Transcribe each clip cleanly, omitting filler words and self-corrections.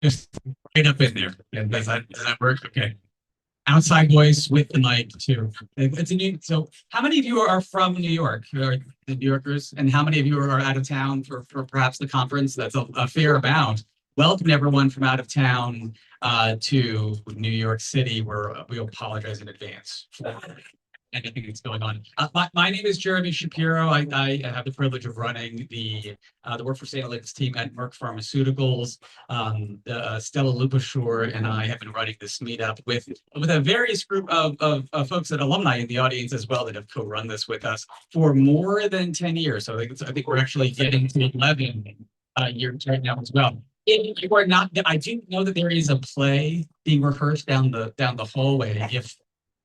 Just right up in there. Does that work? Okay. Outside voice with the mic too. It's a new. So, how many of you are from New York? Who are the New Yorkers, and how many of you are out of town for perhaps the conference? That's a fair amount. Welcome everyone from out of town to New York City. We apologize in advance for anything that's going on. My name is Jeremy Shapiro. I have the privilege of running the workforce analytics team at Merck Pharmaceuticals. Stella Lupashore and I have been running this meetup with a various group of folks and alumni in the audience as well that have co-run this with us for more than 10 years. So I think we're actually getting to 11 years right now as well. If you are not, I do know that there is a play being rehearsed down the hallway. If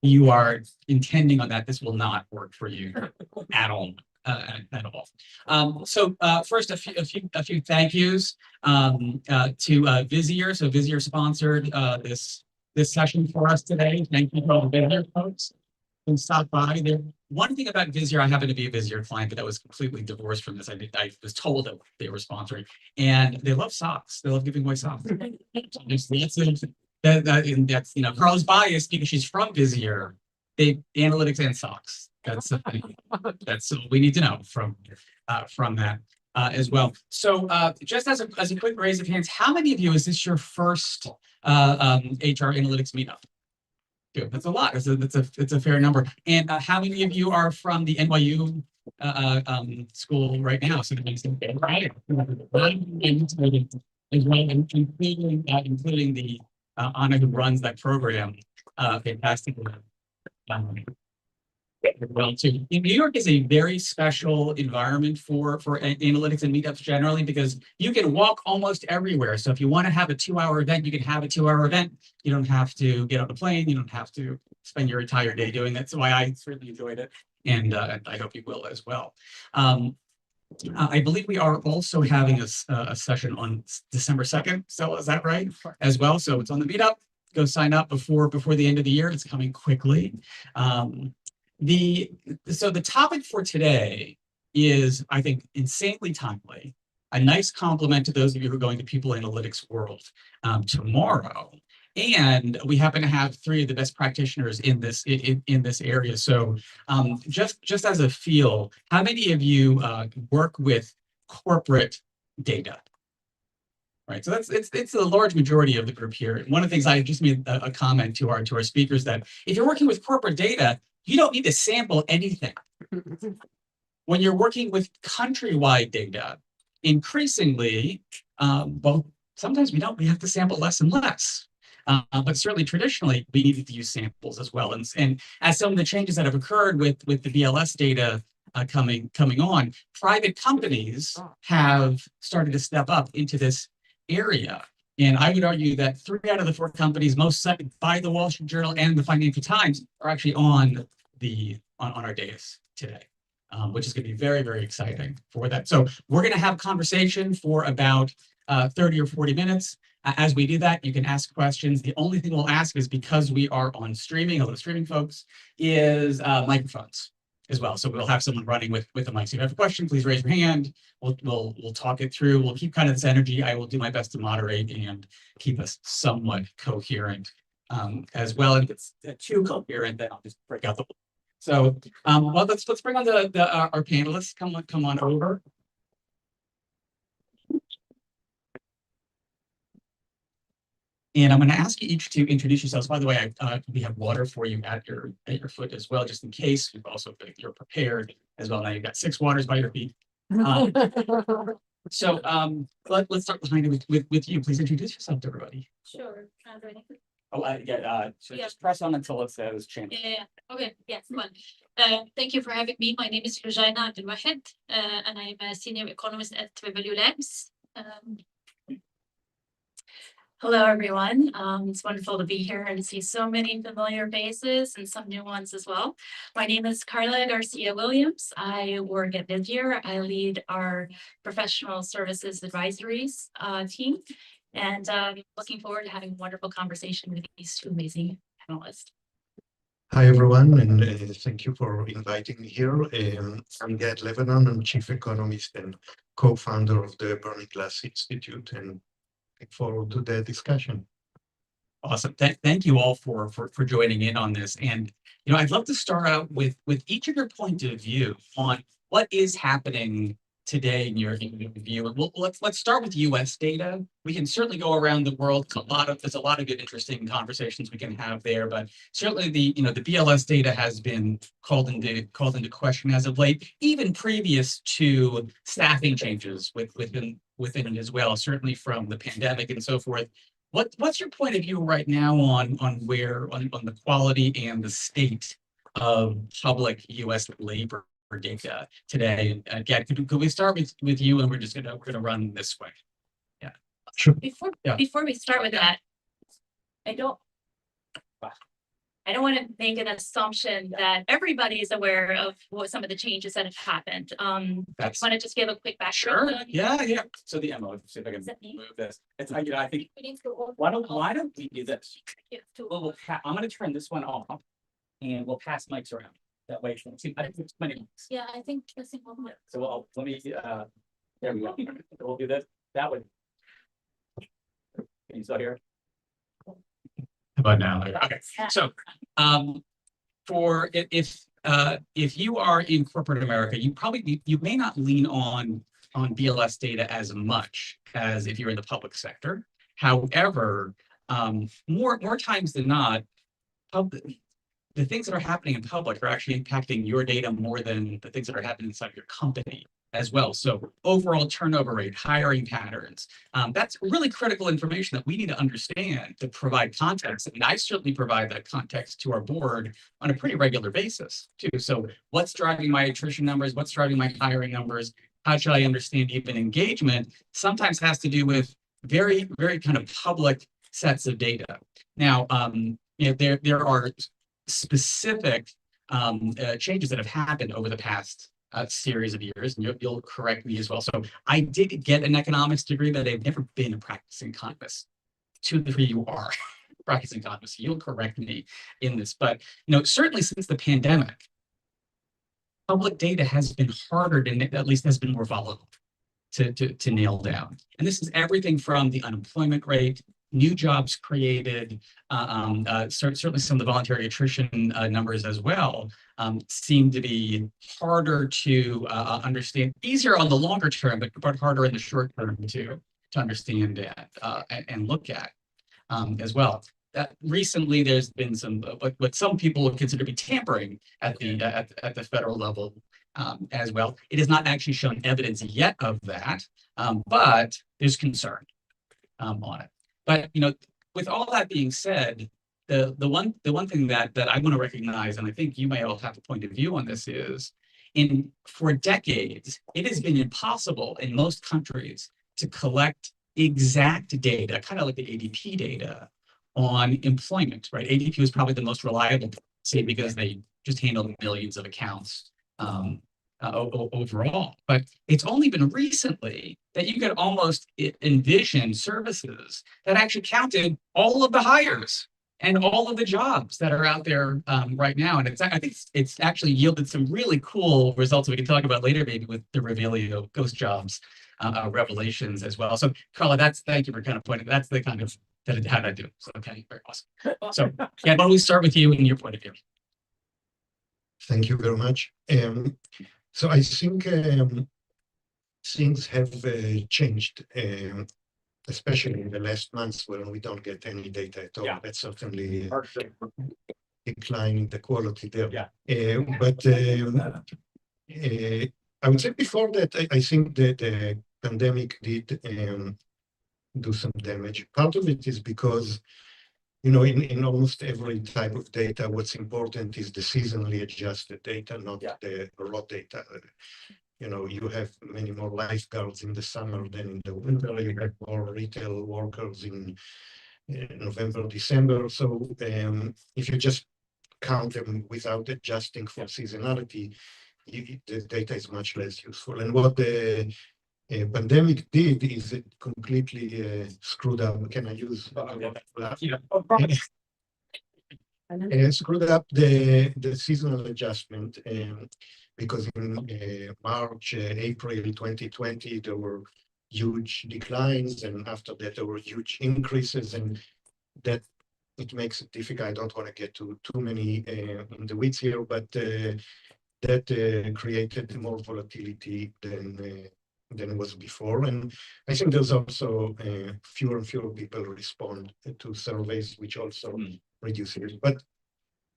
you are intending on that, this will not work for you at all. At all. So first, a few thank yous to Visier. So Visier sponsored this session for us today. Thank you to all the Visier folks who stopped by. There. One thing about Visier, I happen to be a Visier client, but that was completely divorced from this. I was told that they were sponsoring, and they love socks. They love giving away socks. That's Carla's biased because she's from Visier. They analytics and socks. That's what we need to know from that as well. So just as a quick raise of hands, how many of you is this your first HR analytics meetup? Good. That's a lot. It's a fair number. And how many of you are from the NYU school right now? So right, including the Anna who runs that program, fantastically. Well, too. New York is a very special environment for analytics and meetups generally because you can walk almost everywhere. So if you want to have a 2-hour event, you can have a 2-hour event. You don't have to get on a plane. You don't have to spend your entire day doing that. So I certainly enjoyed it, and I hope you will as well. I believe we are also having a session on December 2nd. So is that right? As well. So it's on the meetup. Go sign up before the end of the year. It's coming quickly. So the topic for today is, I think, insanely timely. A nice compliment to those of you who are going to People Analytics World tomorrow. And we happen to have 3 of the best practitioners in this area. So just as a feel, how many of you work with corporate data? Right, so it's a large majority of the group here. One of the things I just made a comment to our speakers that if you're working with corporate data, you don't need to sample anything. When you're working with countrywide data, increasingly, well, sometimes we don't. We have to sample less and less. But certainly traditionally, we needed to use samples as well. And as some of the changes that have occurred with the BLS data coming on, private companies have started to step up into this area. And I would argue that 3 out of the 4 companies most cited by the Wall Street Journal and the Financial Times are actually on our dais today, which is going to be very, very exciting for that. So we're going to have a conversation for about 30 or 40 minutes. As we do that, you can ask questions. The only thing we'll ask is, because we are on streaming, hello streaming folks, is microphones as well. So we'll have someone running with a mic. So if you have a question, please raise your hand. We'll talk it through. We'll keep kind of this energy. I will do my best to moderate and keep us somewhat coherent as well. And if it's too coherent, then I'll just break out the. So well, let's bring on our panelists. Come on over. And I'm going to ask you each to introduce yourselves. By the way, we have water for you at your foot as well, just in case. You're prepared as well. Now you've got 6 waters by your feet. So let's start with you. Please introduce yourself to everybody. Sure. Can I do anything? Oh, So just press on until it says channel. Yeah. Okay. Yes. Fun. Thank you for having me. My name is Loujaina Abdelwahed, and I'm a senior economist at Revelio Labs. Hello, everyone. It's wonderful to be here and see so many familiar faces and some new ones as well. My name is Carla Garcia Williams. I work at Visier. I lead our professional services advisories team, and looking forward to having a wonderful conversation with these 2 amazing panelists. Hi, everyone, and thank you for inviting me here. I'm Levanon. I'm chief economist and co-founder of the Burning Glass Institute, and look forward to the discussion. Awesome. Thank you all for joining in on this. And I'd love to start out with each of your point of view on what is happening today in your view. And let's start with U.S. data. We can certainly go around the world. There's a lot of good, interesting conversations we can have there. But certainly the BLS data has been called into question as of late, even previous to staffing changes within it as well. Certainly from the pandemic and so forth. What's your point of view right now on the quality and the state of public U.S. labor data today? And again, could we start with you, and we're gonna run this way? Yeah. Sure. Before we start with that, I don't want to make an assumption that everybody is aware of what some of the changes that have happened. Want to just give a quick background? Sure. Yeah. So the MO, see if I can move this. It's I think why don't we do this? I'm going to turn this one off, and we'll pass mics around. That way, I think it's many mics. Yeah, I think the single one. So let me. There we go. We'll do this. That would. Can you still hear? How about now? Okay. So, if you are in corporate America, you may not lean on BLS data as much as if you're in the public sector. However, more times than not, the things that are happening in public are actually impacting your data more than the things that are happening inside your company as well. So overall turnover rate, hiring patterns, that's really critical information that we need to understand to provide context. And I certainly provide that context to our board on a pretty regular basis too. So what's driving my attrition numbers? What's driving my hiring numbers? How should I understand even engagement? Sometimes has to do with very, very kind of public sets of data. Now, there are specific changes that have happened over the past series of years, and you'll correct me as well. So I did get an economics degree, but I've never been a practicing economist. 2 to 3 you are practicing economists. You'll correct me in this, but certainly since the pandemic, public data has been harder to, at least has been more volatile to nail down. And this is everything from the unemployment rate, new jobs created, certainly some of the voluntary attrition numbers as well seem to be harder to understand, easier on the longer term, but harder in the short term to understand and look at as well. Recently, there's been some what some people would consider to be tampering at the federal level as well. It has not actually shown evidence yet of that, but there's concern on it. But with all that being said, the one thing that I want to recognize, and I think you may all have a point of view on this, is for decades it has been impossible in most countries to collect exact data, kind of like the ADP data on employment. Right? ADP was probably the most reliable, say, because they just handled millions of accounts overall. But it's only been recently that you could almost envision services that actually counted all of the hires and all of the jobs that are out there right now. And I think it's actually yielded some really cool results we can talk about later, maybe with the Revelio ghost jobs revelations as well. So Carla, thank you for kind of pointing. That's the kind of how to do it. So, okay, very awesome. So yeah, why don't we start with you and your point of view? Thank you very much. So I think things have changed, especially in the last months when we don't get any data at all. Yeah. That's certainly declining the quality there. Yeah. But I would say before that, I think that the pandemic did do some damage. Part of it is because in almost every type of data, what's important is the seasonally adjusted data, not the raw data. You have many more lifeguards in the summer than in the winter. You have more retail workers in November, December. So if you just count them without adjusting for seasonality, the data is much less useful. And what the pandemic did is it completely screwed up. Can I use? Screwed up the seasonal adjustment because in March, April 2020, there were huge declines, and after that there were huge increases, and that it makes it difficult. I don't want to get too many in the weeds here, but that created more volatility than was before. And I think there's also fewer and fewer people respond to surveys, which also reduces it. But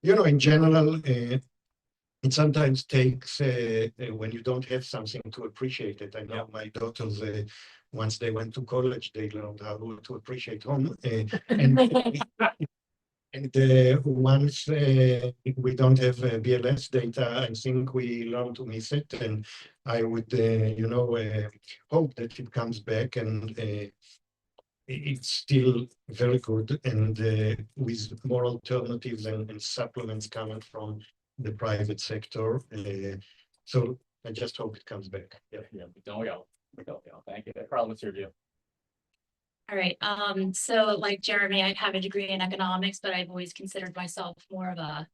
in general, it sometimes takes when you don't have something to appreciate it. I know my daughters, once they went to college, they learned how to appreciate home. And once we don't have BLS data, I think we learn to miss it. And I would, hope that it comes back, and it's still very good, and with more alternatives and supplements coming from the private sector. So I just hope it comes back. Yeah. Don't we all? Thank you. Carla, what's your view? All right. So like Jeremy, I have a degree in economics, but I've always considered myself more of a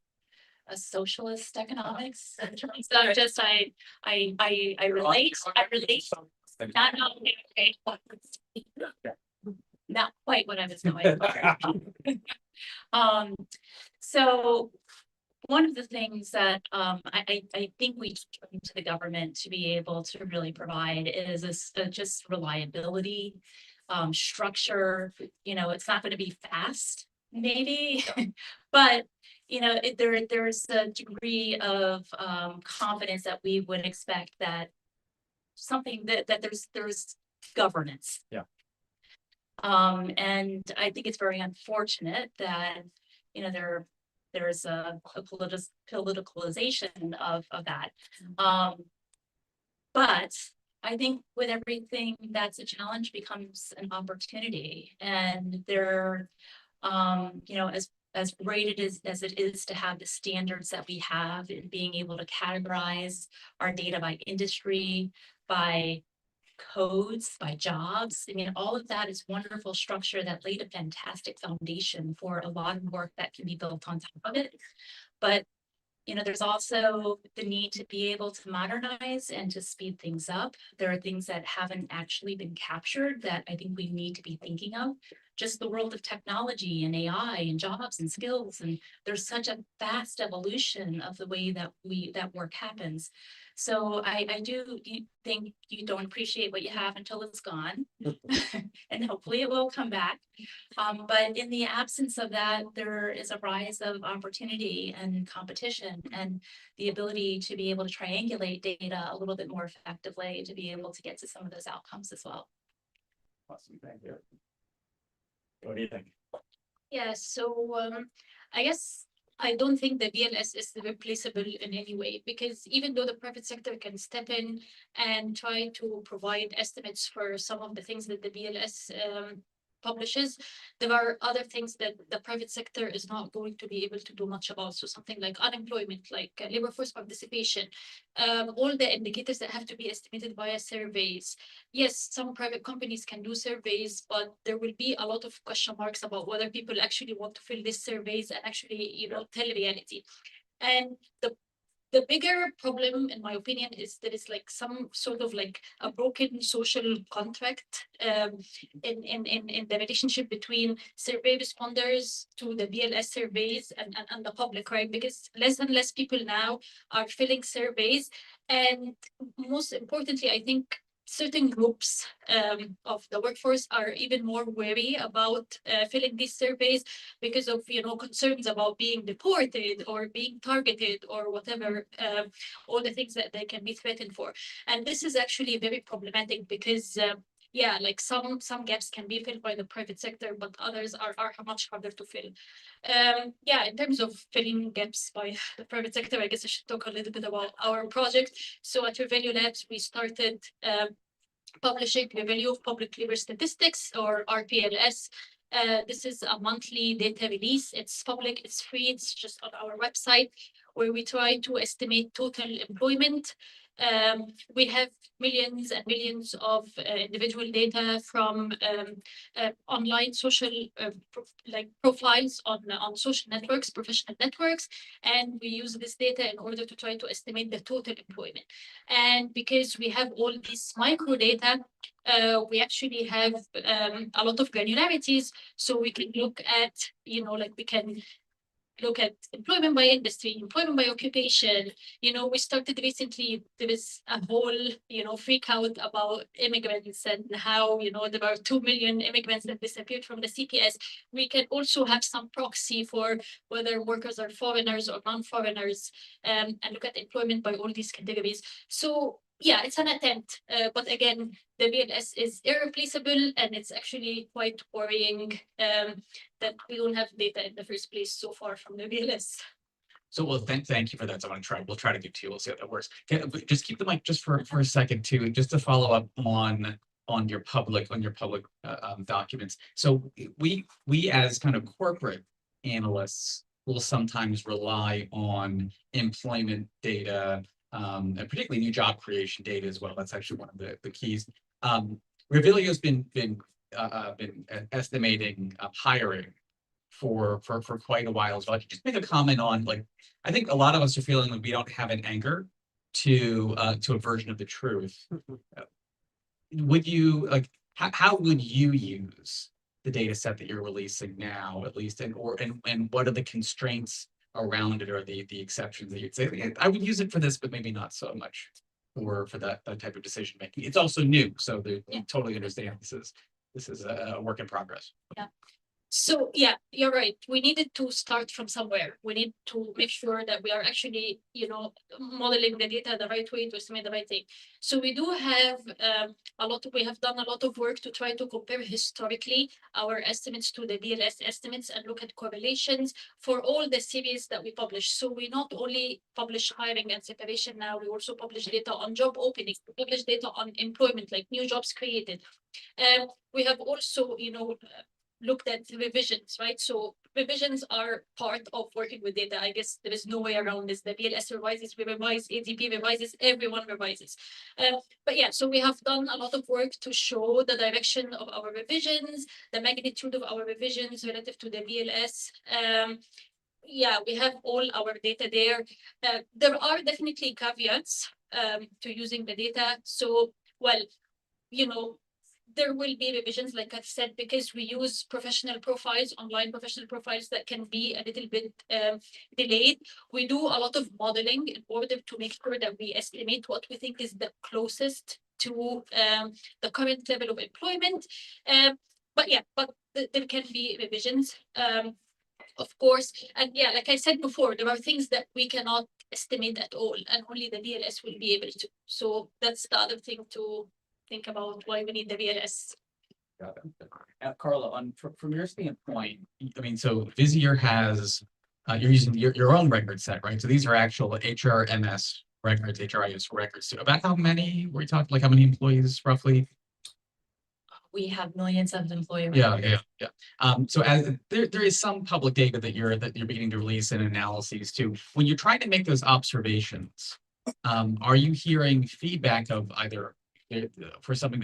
socialist economics. So just I relate. Not okay. Not quite what I was going for. So one of the things that I think we turn to the government to be able to really provide is just reliability, structure. It's not going to be fast, maybe, but there's a degree of confidence that we would expect that something that there's governance. Yeah. And I think it's very unfortunate that there's a politicalization of that. But I think with everything that's a challenge becomes an opportunity, and as great as it is to have the standards that we have in being able to categorize our data by industry, by codes, by jobs. I mean, all of that is wonderful structure that laid a fantastic foundation for a lot of work that can be built on top of it. But there's also the need to be able to modernize and to speed things up. There are things that haven't actually been captured that I think we need to be thinking of. Just the world of technology and AI and jobs and skills. And there's such a fast evolution of the way that work happens. So I do think you don't appreciate what you have until it's gone. And hopefully it will come back. But in the absence of that, there is a rise of opportunity and competition, and the ability to be able to triangulate data a little bit more effectively to be able to get to some of those outcomes as well. Awesome, thank you. What do you think? Yeah, so I guess I don't think the BLS is replaceable in any way, because even though the private sector can step in and try to provide estimates for some of the things that the BLS publishes, there are other things that the private sector is not going to be able to do much about. So something like unemployment, like labor force participation, all the indicators that have to be estimated via surveys. Yes, some private companies can do surveys, but there will be a lot of question marks about whether people actually want to fill these surveys and actually, tell reality. And the bigger problem, in my opinion, is there is like some sort of like a broken social contract in the relationship between survey responders to the BLS surveys and the public, right? Because less and less people now are filling surveys. And most importantly, I think certain groups of the workforce are even more wary about filling these surveys because of concerns about being deported or being targeted or whatever, all the things that they can be threatened for. And this is actually very problematic because like some gaps can be filled by the private sector, but others are much harder to fill. In terms of filling gaps by the private sector, I guess I should talk a little bit about our project. So at Revelio Labs, we started publishing Revelio of Public Labor Statistics, or RPLS. This is a monthly data release. It's public, it's free, it's just on our website, where we try to estimate total employment We have millions and millions of individual data from online social profiles on social networks, professional networks, and we use this data in order to try to estimate the total employment. And because we have all this micro data, we actually have a lot of granularities, so we can look at, we can look at employment by industry, employment by occupation. We started recently, there was a whole, freak out about immigrants and how, there are 2 million immigrants that disappeared from the CPS. We can also have some proxy for whether workers are foreigners or non-foreigners, and look at employment by all these categories. So yeah, it's an attempt, but again, the BLS is irreplaceable, and it's actually quite worrying that we don't have data in the first place so far from the BLS. So well, thank you for that. So we'll try to get to you. We'll see how that works. Just keep the mic just for a second too, just to follow up on your public documents. So we as kind of corporate analysts will sometimes rely on employment data, and particularly new job creation data as well. That's actually one of the keys. Revelio has been estimating hiring for quite a while as well. Just make a comment on, like, I think a lot of us are feeling like we don't have an anchor to a version of the truth. Would you how would you use the data set that you're releasing now, at least, and what are the constraints around it, or the exceptions that you'd say? I would use it for this, but maybe not so much for that type of decision making. It's also new, so you totally understand this is a work in progress. Yeah. So yeah, you're right. We needed to start from somewhere. We need to make sure that we are actually, modeling the data the right way to estimate the right thing. So we do have we have done a lot of work to try to compare historically our estimates to the BLS estimates and look at correlations for all the series that we publish. So we not only publish hiring and separation now, we also publish data on job openings, we publish data on employment, like new jobs created. We have also, looked at revisions, right? So revisions are part of working with data. I guess there is no way around this. The BLS revises, we revise, ADP revises, everyone revises. But yeah, so we have done a lot of work to show the direction of our revisions, the magnitude of our revisions relative to the BLS. Yeah, we have all our data there. There are definitely caveats to using the data. So, well, there will be revisions, like I've said, because we use professional profiles, online professional profiles that can be a little bit delayed. We do a lot of modeling in order to make sure that we estimate what we think is the closest to the current level of employment. But there can be revisions, of course. And yeah, like I said before, there are things that we cannot estimate at all, and only the BLS will be able to. So that's the other thing to think about, why we need the BLS. Got it. Carla, from your standpoint, I mean, so Visier has you're using your own record set, right? So these are actual HRMS records, HRIS records. So about how many were we talking? Like how many employees roughly? We have millions of employees. Yeah. So as there is some public data that you're beginning to release and analyses too. When you're trying to make those observations, are you hearing feedback of either for something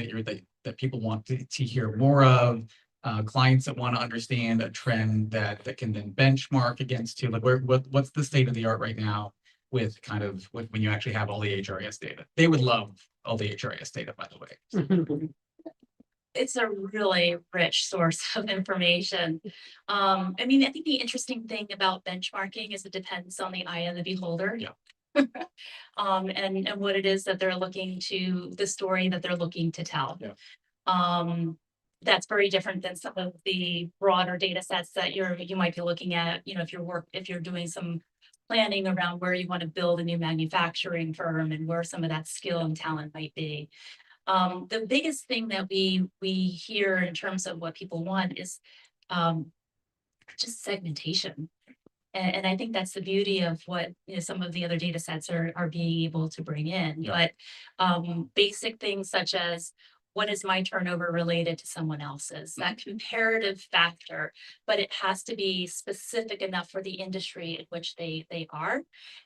that people want to hear more of, clients that want to understand a trend that can then benchmark against too? Like what's the state of the art right now with when you actually have all the HRIS data? They would love all the HRIS data, by the way. It's a really rich source of information. I mean, I think the interesting thing about benchmarking is it depends on the eye of the beholder. Yeah. And what it is that they're looking to, the story that they're looking to tell. Yeah. That's very different than some of the broader data sets that you might be looking at, if you're doing some planning around where you want to build a new manufacturing firm and where some of that skill and talent might be. The biggest thing that we hear in terms of what people want is just segmentation. And I think that's the beauty of what some of the other data sets are being able to bring in. Yeah. But basic things such as what is my turnover related to someone else's, that comparative factor, but it has to be specific enough for the industry in which they are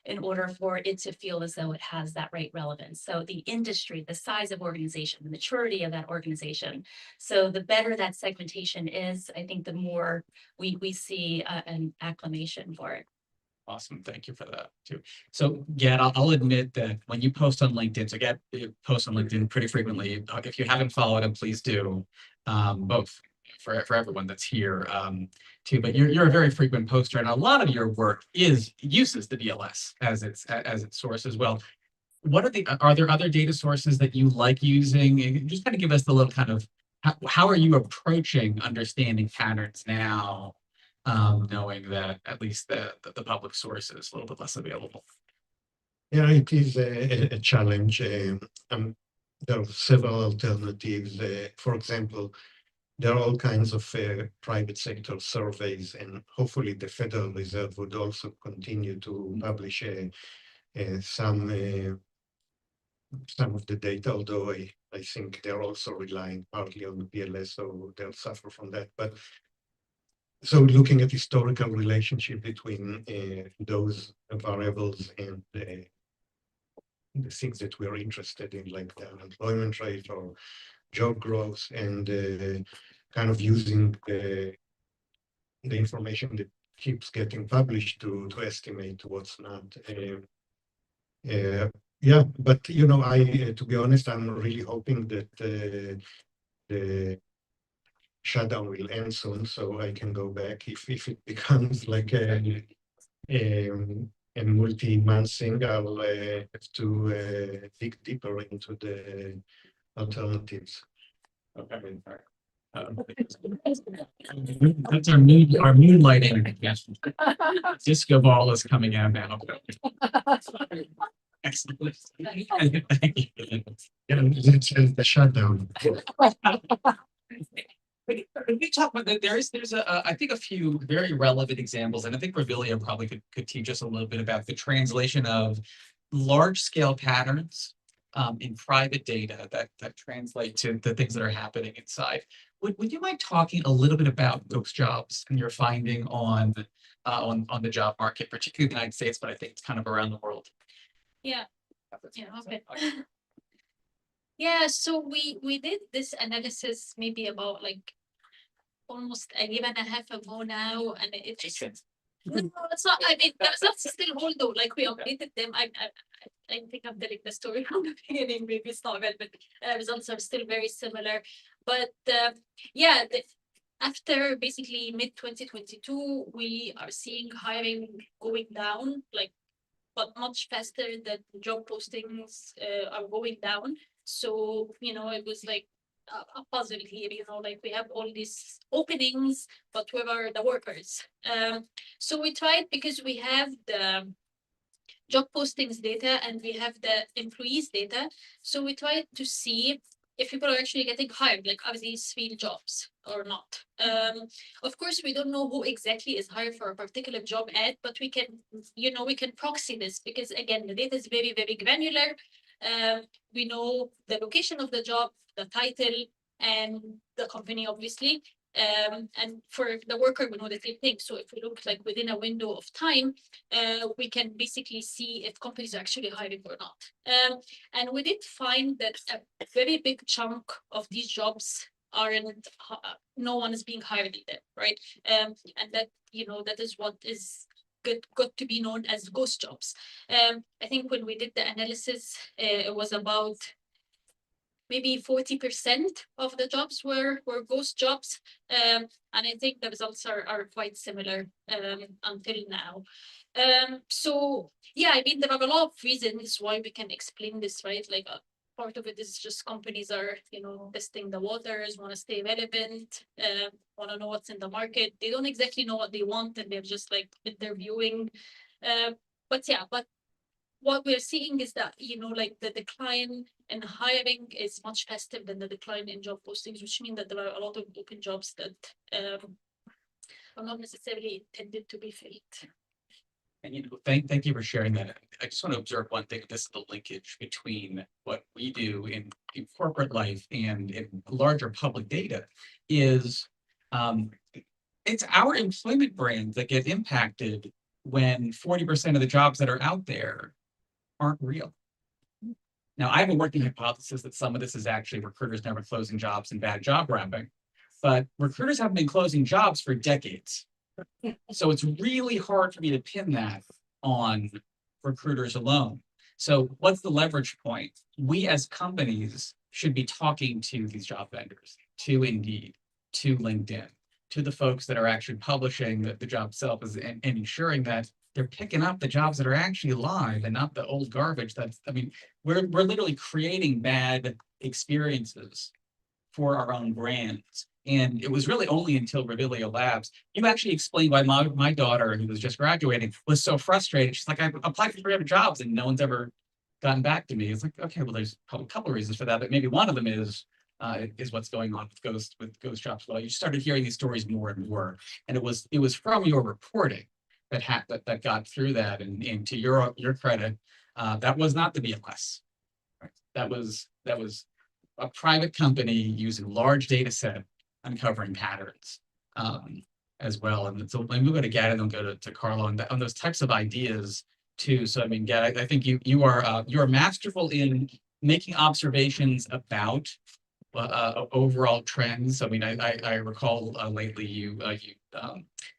in order for it to feel as though it has that right relevance. So the industry, the size of organization, the maturity of that organization. So the better that segmentation is, I think the more we see an acclamation for it. Awesome. Thank you for that too. So Gad, I'll admit that when you post on LinkedIn, so Gad posts on LinkedIn pretty frequently. If you haven't followed him, please do. Both for everyone that's here too. But you're a very frequent poster, and a lot of your work uses the DLS as its source as well. What are there other data sources that you like using? Just kind of give us the little kind of how are you approaching understanding patterns now? Knowing that at least the public source is a little bit less available. Yeah, it is a challenge. There are several alternatives. For example, there are all kinds of private sector surveys, and hopefully the Federal Reserve would also continue to publish some of the data, although I think they're also relying partly on the PLS, so they'll suffer from that. But so looking at historical relationship between those variables and the things that we're interested in, like the unemployment rate or job growth, and kind of using the information that keeps getting published to estimate what's not. Yeah, but to be honest, I'm really hoping that the shutdown will end soon, so I can go back if it becomes like a multi-month thing. I'll have to dig deeper into the alternatives. Okay. That's our moonlighting. Yes. Disco ball is coming out now. Excellent. Thank you. The shutdown. We talk about that. There's I think a few very relevant examples, and I think Revelio probably could teach us a little bit about the translation of large scale patterns in private data that translate to the things that are happening inside. Would you mind talking a little bit about ghost jobs and your finding on the job market, particularly in the United States, but I think it's kind of around the world? Yeah. Okay. Yeah, so we did this analysis maybe about like almost a year and a half ago now, and it just no, it's not. I mean, the results still hold though. Like we updated them. I think I'm telling the story from the beginning. Maybe it's not relevant. Results are still very similar, but yeah, after basically mid 2022, we are seeing hiring going down, like, but much faster than job postings are going down. So it was like a puzzle here, like we have all these openings, but where are the workers? So we tried, because we have the job postings data and we have the employees data. So we tried to see if people are actually getting hired, like are these real jobs or not? Of course, we don't know who exactly is hired for a particular job ad, but we can, we can proxy this, because again, the data is very, very granular. We know the location of the job, the title, and the company, obviously. And for the worker, we know the same thing. So if we look like within a window of time, we can basically see if companies are actually hiring or not. And we did find that a very big chunk of these jobs aren't, no one is being hired in them, right? And that, that is what is got to be known as ghost jobs. I think when we did the analysis, it was about maybe 40% of the jobs were ghost jobs. And I think the results are quite similar until now. So yeah, I mean, there are a lot of reasons why we can explain this, right? Like part of it is just companies are, testing the waters, want to stay relevant, want to know what's in the market. They don't exactly know what they want, and they're just like interviewing. But what we're seeing is that, like the decline in hiring is much faster than the decline in job postings, which means that there are a lot of open jobs that are not necessarily intended to be filled. And thank you for sharing that. I just want to observe one thing. This is the linkage between what we do in in corporate life and in larger public data is it's our employment brands that get impacted when 40% of the jobs that are out there aren't real. Now, I have a working hypothesis that some of this is actually recruiters never closing jobs and bad job wrapping, but recruiters have been closing jobs for decades. So it's really hard for me to pin that on recruiters alone. So what's the leverage point? We as companies should be talking to these job vendors, to Indeed, to LinkedIn, to the folks that are actually publishing the job itself and ensuring that they're picking up the jobs that are actually live and not the old garbage that's, I mean, we're literally creating bad experiences for our own brands. And it was really only until Revelio Labs, you actually explained why my daughter, who was just graduating, was so frustrated. She's like, I applied for 300 jobs and no one's ever gotten back to me. It's like, okay, well, there's probably a couple of reasons for that, but maybe one of them is what's going on with ghost jobs. Well, you started hearing these stories more and more, and it was from your reporting that got through that. And to your credit, that was not the BLS. Right? That was a private company using large data set, uncovering patterns as well. And so maybe we'll go to Gad and then go to Carla on those types of ideas too. So I mean, Gad, I think you are masterful in making observations about overall trends. I mean, I recall lately you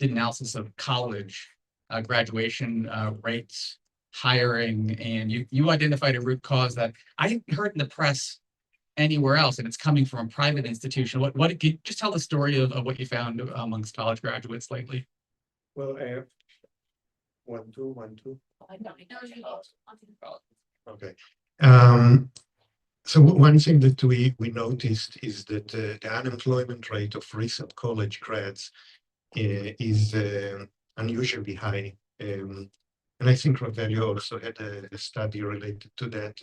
did analysis of college graduation rates, hiring, and you identified a root cause that I hadn't heard in the press anywhere else, and it's coming from a private institution. What can you just tell the story of what you found amongst college graduates lately? Well, 1, 2, 1, 2. Okay. So one thing that we noticed is that the unemployment rate of recent college grads is unusually high. And I think Revelio also had a study related to that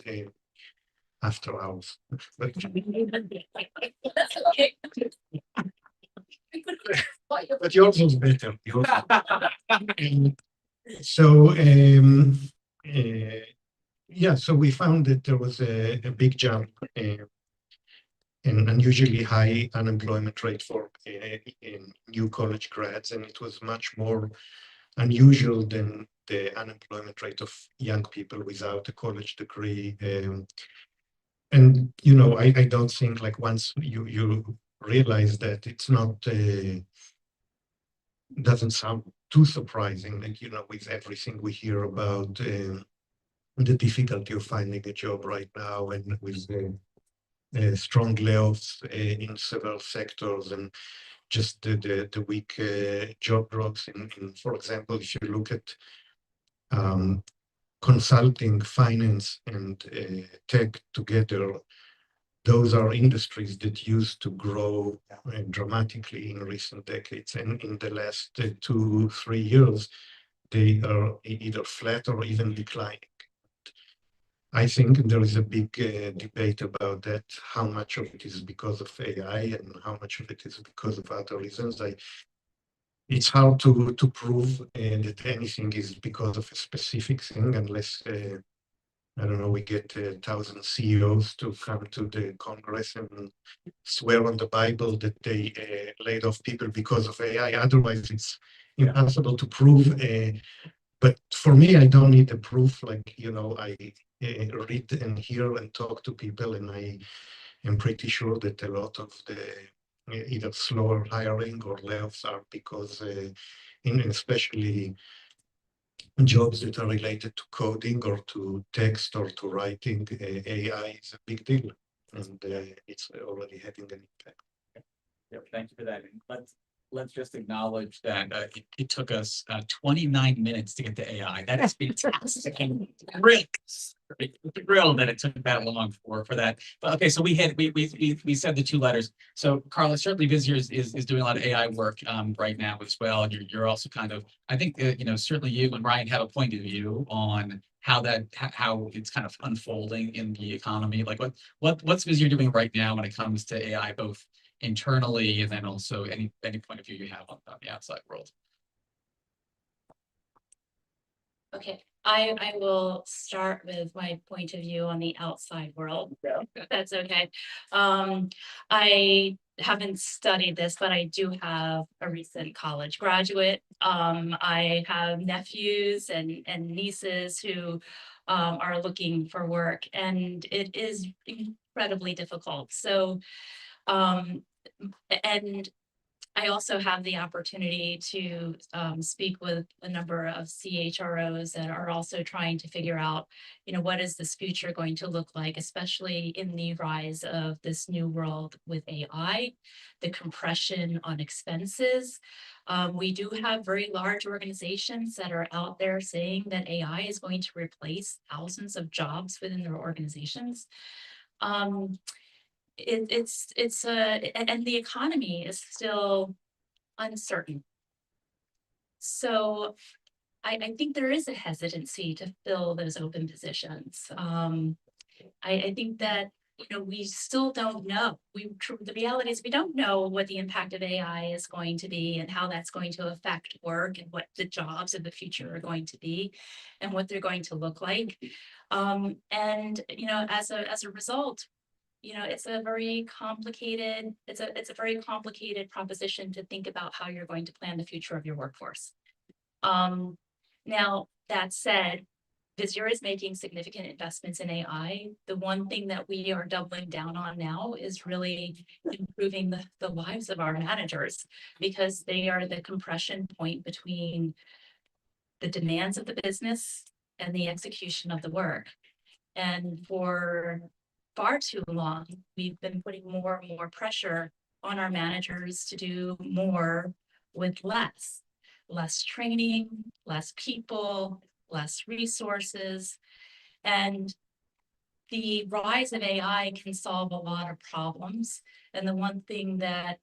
after hours. But but yours was better. So yeah, so we found that there was a big jump and unusually high unemployment rate for in new college grads, and it was much more unusual than the unemployment rate of young people without a college degree. And you know, I don't think like once you realize that it's not doesn't sound too surprising, like you know, with everything we hear about the difficulty of finding a job right now, and with strong layoffs in several sectors, and just the weak job growth. For example, if you look at consulting, finance, and tech together, those are industries that used to grow dramatically in recent decades. And in the last 2-3 years, they are either flat or even declining. I think there is a big debate about that, how much of it is because of AI and how much of it is because of other reasons. It's hard to prove that anything is because of a specific thing, unless I don't know, we get 1,000 CEOs to come to the Congress and swear on the Bible that they laid off people because of AI. Otherwise, it's impossible to prove. But for me, I don't need the proof. Like, you know, I read and hear and talk to people, and I am pretty sure that a lot of the either slower hiring or layoffs are because, especially jobs that are related to coding or to text or to writing, AI is a big deal, and it's already having an impact. Yeah, thank you for that. And let's just acknowledge that it took us 29 minutes to get to AI. That is fantastic. And thrilled that it took that long for that. But okay, so we said the 2 letters. So Carla, certainly Visier is doing a lot of AI work right now as well. And you're also kind of, I think you know, certainly you and Ryan have a point of view on how it's kind of unfolding in the economy. Like what's Visier doing right now when it comes to AI, both internally and then also any point of view you have on the outside world? Okay. I will start with my point of view on the outside world, if that's okay. I haven't studied this, but I do have a recent college graduate. I have nephews and nieces who are looking for work, and it is incredibly difficult. So, and I also have the opportunity to speak with a number of CHROs that are also trying to figure out, what is this future going to look like, especially in the rise of this new world with AI, the compression on expenses. We do have very large organizations that are out there saying that AI is going to replace thousands of jobs within their organizations. And the economy is still uncertain. So I think there is a hesitancy to fill those open positions. I think that, we still don't know. The reality is we don't know what the impact of AI is going to be and how that's going to affect work and what the jobs of the future are going to be and what they're going to look like. And, as a result, it's a very complicated proposition to think about how you're going to plan the future of your workforce. Now, that said, Visier is making significant investments in AI. The one thing that we are doubling down on now is really improving the lives of our managers, because they are the compression point between the demands of the business and the execution of the work. And for far too long, we've been putting more and more pressure on our managers to do more with less training, less people, less resources. And the rise of AI can solve a lot of problems. And the one thing that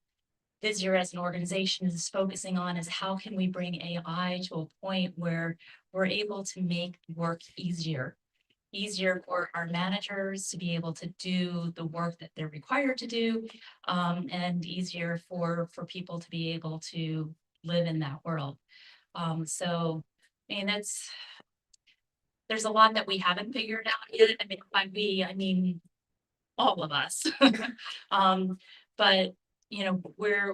Visier as an organization is focusing on is how can we bring AI to a point where we're able to make work easier for our managers to be able to do the work that they're required to do, and easier for people to be able to live in that world. So, there's a lot that we haven't figured out yet. I mean, by we, I mean all of us. But where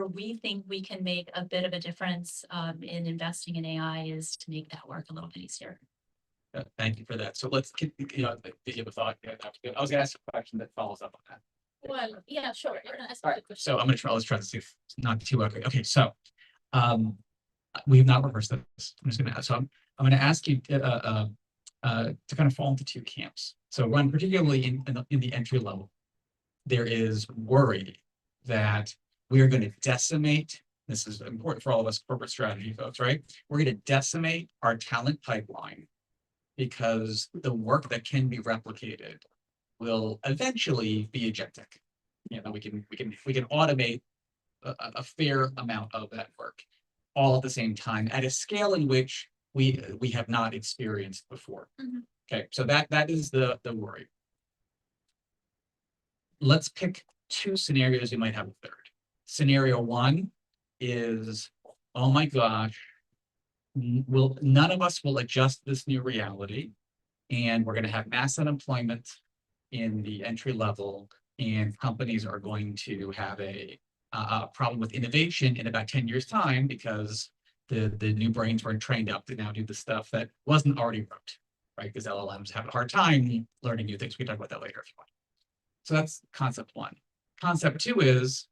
we think we can make a bit of a difference in investing in AI is to make that work a little bit easier. Thank you for that. So let's, did you have a thought? Yeah, that was good. I was gonna ask a question that follows up on that. Well, yeah, sure. You're gonna ask All me right, the question. so I'm gonna try, let's try to see if it's not too ugly. Okay, so we have not rehearsed this. I'm just gonna, so I'm gonna ask you to kind of fall into two camps. So one, particularly in the entry level, there is worry that we are going to decimate. This is important for all of us corporate strategy folks, right? We're going to decimate our talent pipeline because the work that can be replicated will eventually be agentic. We can automate a fair amount of that work all at the same time at a scale in which we have not experienced before. Mhm. Okay, so that is the worry. Let's pick two scenarios. You might have a third. Scenario one is, oh my gosh, none of us will adjust this new reality, and we're going to have mass unemployment in the entry level, and companies are going to have a problem with innovation in about 10 years' time because the new brains weren't trained up to now do the stuff that wasn't already wrote, right? Because LLMs have a hard time learning new things. We can talk about that later if you want. So that's concept one. Concept two is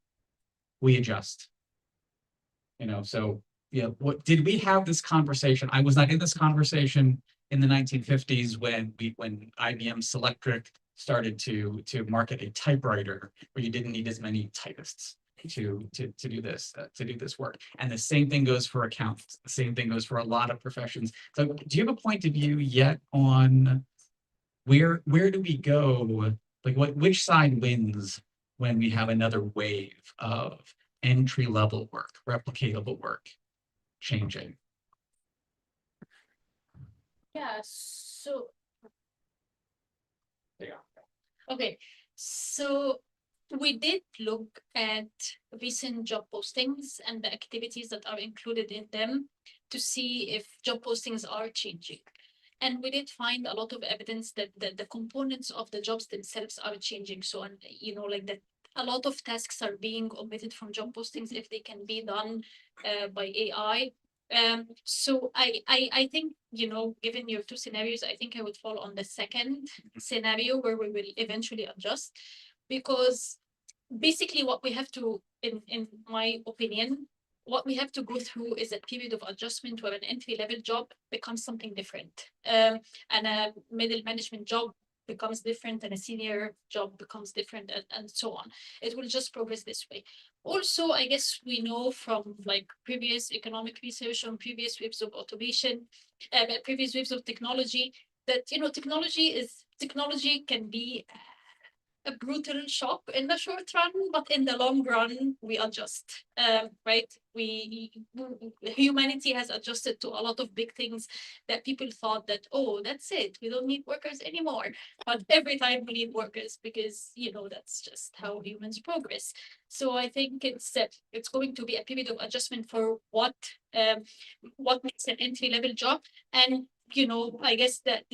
we adjust. What did we have this conversation? I was not in this conversation in the 1950s when IBM Selectric started to market a typewriter where you didn't need as many typists to do this work. And the same thing goes for accountants. The same thing goes for a lot of professions. So do you have a point of view yet on where do we go? Like which side wins when we have another wave of entry-level work, replicatable work changing? Yeah, so Yeah. okay, so we did look at recent job postings and the activities that are included in them to see if job postings are changing. And we did find a lot of evidence that the components of the jobs themselves are changing. So, like that a lot of tasks are being omitted from job postings if they can be done by AI. So I think, given your two scenarios, I think I would fall on the second scenario where we will eventually adjust, because basically what we have to, in my opinion, what we have to go through is a period of adjustment where an entry-level job becomes something different, and a middle management job becomes different, and a senior job becomes different, and so on. It will just progress this way. Also, I guess we know from like previous economic research on previous waves of automation, previous waves of technology, that technology can be a brutal shock in the short run, but in the long run, we adjust, right? Humanity has adjusted to a lot of big things that people thought that, oh, that's it, we don't need workers anymore. But every time we need workers, because, that's just how humans progress. So I think it's going to be a period of adjustment for what makes an entry-level job. And, I guess that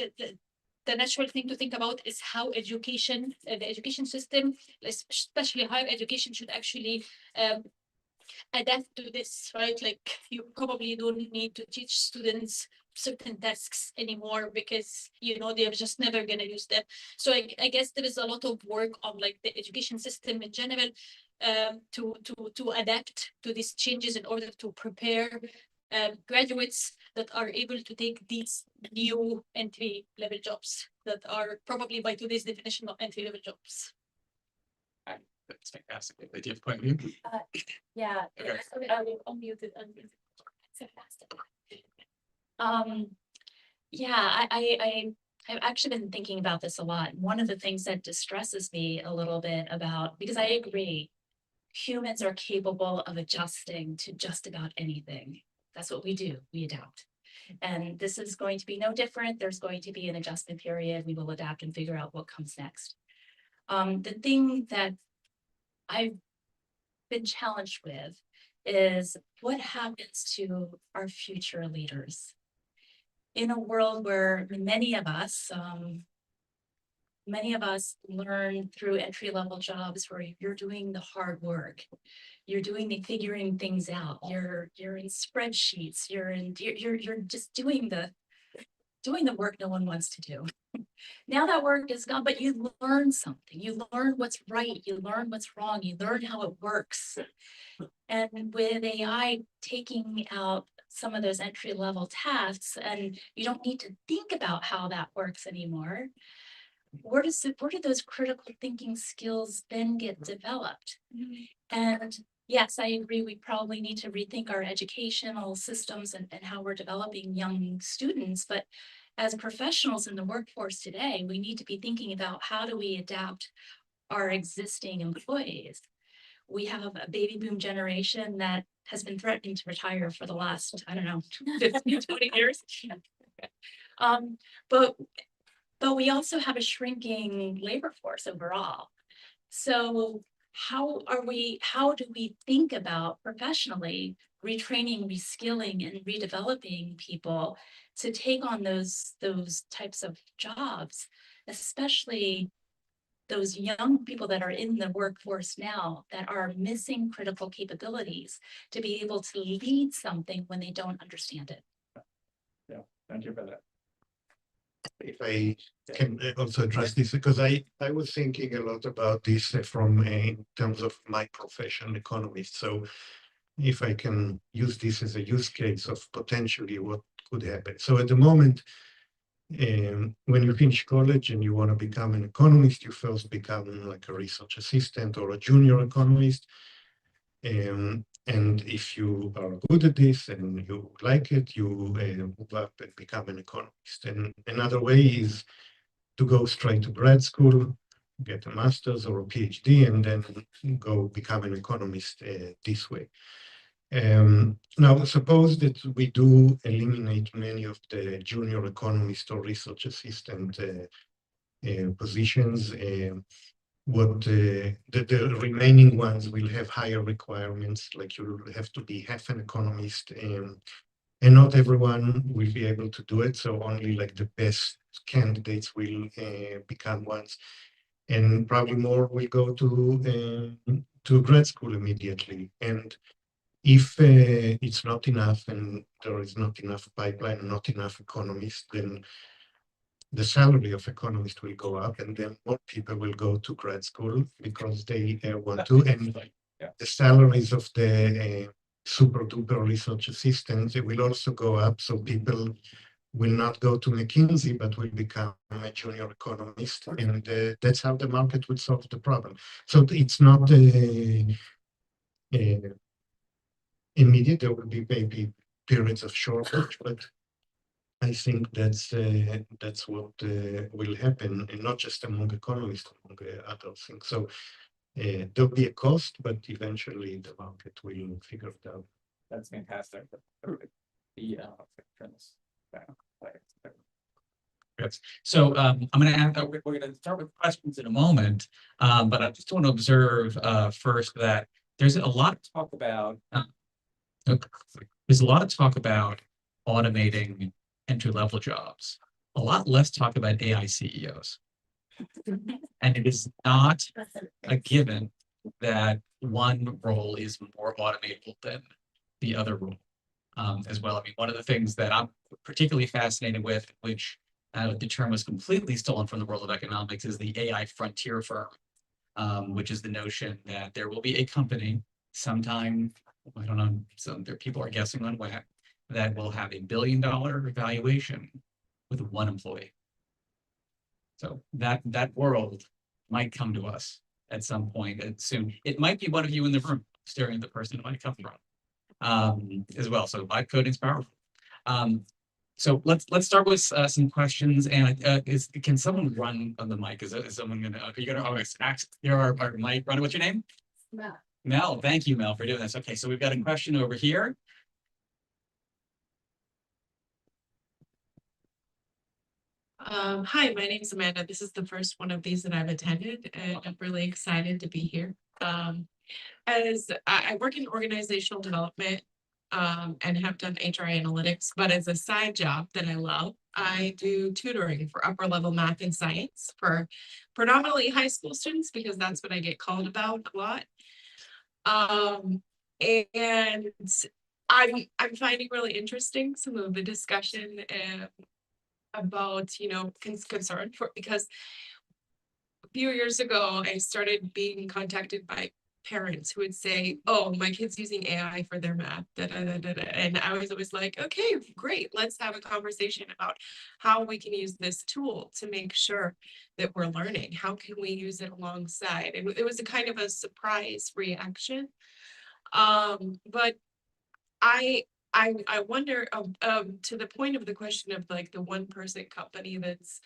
the natural thing to think about is how education, the education system, especially higher education, should actually adapt to this, right? Like, you probably don't need to teach students certain tasks anymore because, they're just never going to use them. So I guess there is a lot of work on like the education system in general, to adapt to these changes in order to prepare graduates that are able to take these new entry-level jobs that are probably, by today's definition, of entry-level jobs. That's fantastic. Do you have a point of view? Yeah. Okay. Unmuted. So fast. Yeah, I've actually been thinking about this a lot. One of the things that distresses me a little bit about, because I agree, humans are capable of adjusting to just about anything. That's what we do. We adapt. And this is going to be no different. There's going to be an adjustment period. We will adapt and figure out what comes next. The thing that I've been challenged with is what happens to our future leaders in a world where many of us learn through entry-level jobs where you're doing the hard work, you're doing the figuring things out, you're in spreadsheets, you're just doing the work no one wants to do. Now that work is gone, but you learn something. You learn what's right. You learn what's wrong. You learn how it works. And with AI taking out some of those entry-level tasks, and you don't need to think about how that works anymore, where do those critical thinking skills then get developed? And yes, I agree, we probably need to rethink our educational systems and how we're developing young students. But as professionals in the workforce today, we need to be thinking about how do we adapt our existing employees. We have a baby boom generation that has been threatening to retire for the last, 15, 20 years. But we also have a shrinking labor force overall. So how do we think about professionally retraining, reskilling, and redeveloping people to take on those types of jobs, especially those young people that are in the workforce now that are missing critical capabilities to be able to lead something when they don't understand it. Yeah, thank you for that. If I can also address this, because I was thinking a lot about this from in terms of my profession, economist. So if I can use this as a use case of potentially what could happen. So at the moment, when you finish college and you want to become an economist, you first become like a research assistant or a junior economist. And if you are good at this and you like it, you move up and become an economist. And another way is to go straight to grad school, get a master's or a PhD, and then go become an economist this way. Now, suppose that we do eliminate many of the junior economist or research assistant positions. The remaining ones will have higher requirements, like you have to be half an economist And not everyone will be able to do it, so only like the best candidates will become ones. And probably more will go to grad school immediately. And if it's not enough and there is not enough pipeline, not enough economists, then the salary of economists will go up, and then more people will go to grad school because they want to. And Yeah. the salaries of the super duper research assistants, it will also go up. So people will not go to McKinsey, but will become a junior economist. And that's how the market will solve the problem. So it's not immediate. There will be maybe periods of shortage, but I think that's what will happen, and not just among economists, among other things. So there'll be a cost, but eventually the market will figure it out. That's fantastic. Turn this back. Yes. So I'm going to add, we're going to start with questions in a moment, but I just want to observe first that there's a lot of talk about automating entry-level jobs. A lot less talk about AI CEOs. And it is not a given that one role is more automatable than the other role as well. I mean, one of the things that I'm particularly fascinated with, which the term was completely stolen from the world of economics, is the AI frontier firm, which is the notion that there will be a company sometime, I don't know, some there people are guessing on when, that will have $1 billion valuation with one employee. So that world might come to us at some point soon. It might be one of you in the room staring at the person it might come from as well. So live coding is powerful. So let's start with some questions. And can someone run on the mic? Is someone gonna? Are you gonna? Oh, here our mic runner. What's your name? Mel. Mel. Thank you, Mel, for doing this. Okay, so we've got a question over here. Hi, my name is Amanda. This is the first one of these that I've attended, and I'm really excited to be here. As I work in organizational development and have done HR analytics, but as a side job that I love, I do tutoring for upper level math and science for predominantly high school students because that's what I get called about a lot. And I'm finding really interesting some of the discussion about concern for, because a few years ago I started being contacted by parents who would say, oh, my kid's using AI for their math, and I was always like, okay, great, let's have a conversation about how we can use this tool to make sure that we're learning. How can we use it alongside? And it was a kind of a surprise reaction, but I wonder, to the point of the question of like the 1% company that's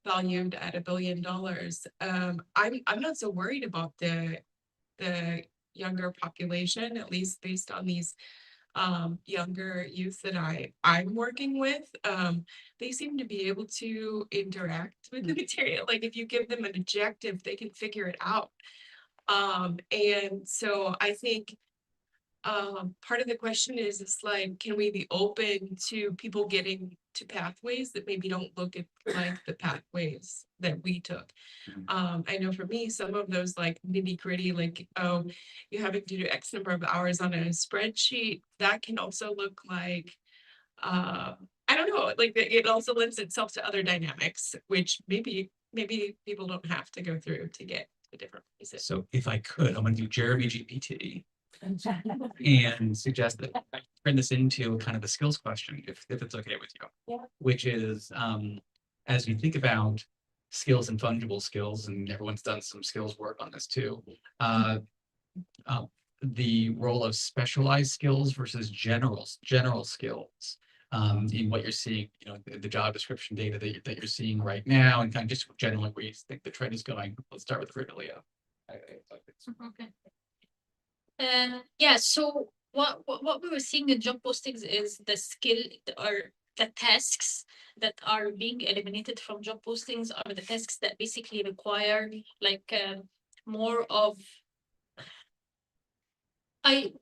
valued at $1 billion. I'm not so worried about the younger population, at least based on these younger youth that I'm working with. They seem to be able to interact with the material. Like if you give them an objective, they can figure it out. And so I think part of the question is like, can we be open to people getting to pathways that maybe don't look at like the pathways that we took? I know for me, some of those like nitty gritty, like, oh, you have to do X number of hours on a spreadsheet, that can also look like, I don't know, like it also lends itself to other dynamics, which maybe people don't have to go through to get to different places. So if I could, I'm going to do Jeremy GPT and suggest that I turn this into kind of a skills question, if it's okay with you. Yeah. Which is, as you think about skills and fungible skills, and everyone's done some skills work on this too, the role of specialized skills versus general skills in what you're seeing, the job description data that you're seeing right now, and kind of just generally where you think the trend is going. Let's start with Revelio. Okay. Yeah, so what we were seeing in job postings is the skill or the tasks that are being eliminated from job postings are the tasks that basically require like more of, I